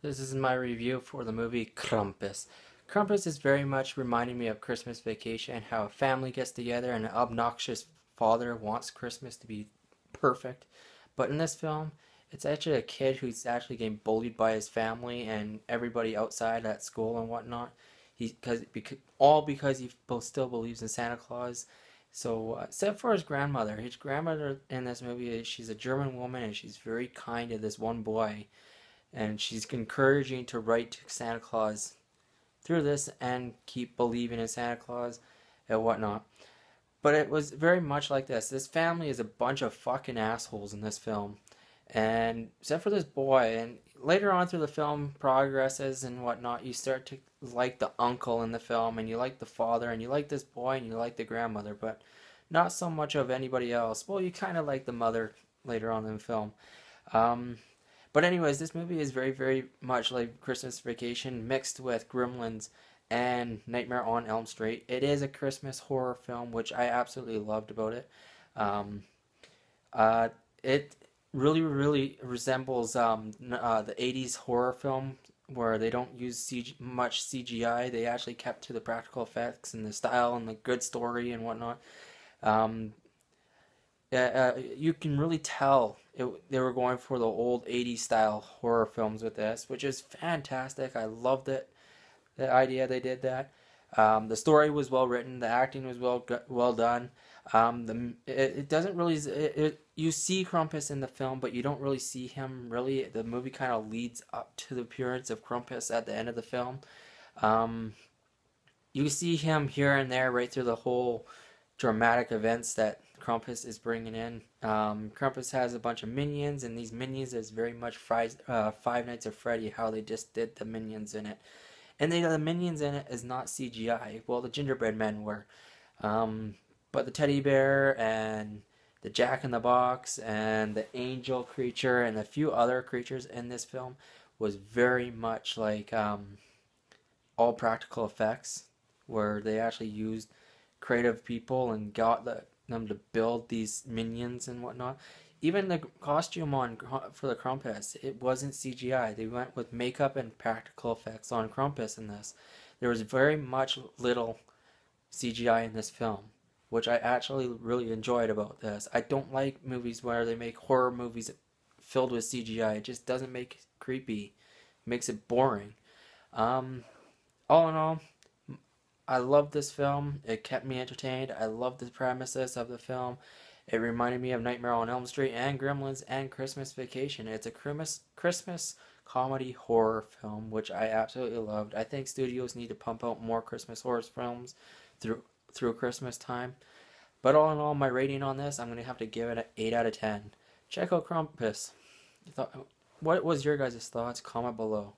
This is my review for the movie Krampus. Krampus is very much reminding me of Christmas Vacation, how a family gets together and an obnoxious father wants Christmas to be perfect. But in this film, it's actually a kid who's actually getting bullied by his family and everybody outside at school and whatnot. All because he still believes in Santa Claus. So, except for his grandmother in this movie, she's a German woman and she's very kind to this one boy, and she's encouraging to write to Santa Claus through this and keep believing in Santa Claus and whatnot. But it was very much like this. This family is a bunch of fucking assholes in this film, and except for this boy. And later on through the film progresses and whatnot, you start to like the uncle in the film, and you like the father, and you like this boy, and you like the grandmother, but not so much of anybody else. Well, you kind of like the mother later on in the film. Um, but anyways, this movie is very, very much like Christmas Vacation mixed with Gremlins and Nightmare on Elm Street. It is a Christmas horror film, which I absolutely loved about it. Um, uh, it really, really resembles the '80s horror film where they don't use much CGI. They actually kept to the practical effects and the style and the good story and whatnot. Um, you can really tell they were going for the old '80s style horror films with this, which is fantastic. I loved it. The idea they did that. The story was well written. The acting was well done. It doesn't really you see Krampus in the film, but you don't really see him really. The movie kind of leads up to the appearance of Krampus at the end of the film. Um, you see him here and there right through the whole dramatic events that Krampus is bringing in. Krampus has a bunch of minions, and these minions is very much Five Nights at Freddy, how they just did the minions in it. And the minions in it is not CGI. Well, the gingerbread men were. Um, but the teddy bear and the Jack in the Box and the angel creature and a few other creatures in this film was very much like all practical effects, where they actually used creative people and got them to build these minions and whatnot. Even the costume for the Krampus, it wasn't CGI. They went with makeup and practical effects on Krampus in this. There was very much little CGI in this film, which I actually really enjoyed about this. I don't like movies where they make horror movies filled with CGI. It just doesn't make it creepy. It makes it boring. Um, all in all, I love this film. It kept me entertained. I love the premises of the film. It reminded me of Nightmare on Elm Street and Gremlins and Christmas Vacation. It's a Christmas comedy horror film, which I absolutely loved. I think studios need to pump out more Christmas horror films through Christmas time. But all in all, my rating on this, I'm gonna have to give it an 8 out of 10. Check out Krampus. What was your guys' thoughts? Comment below.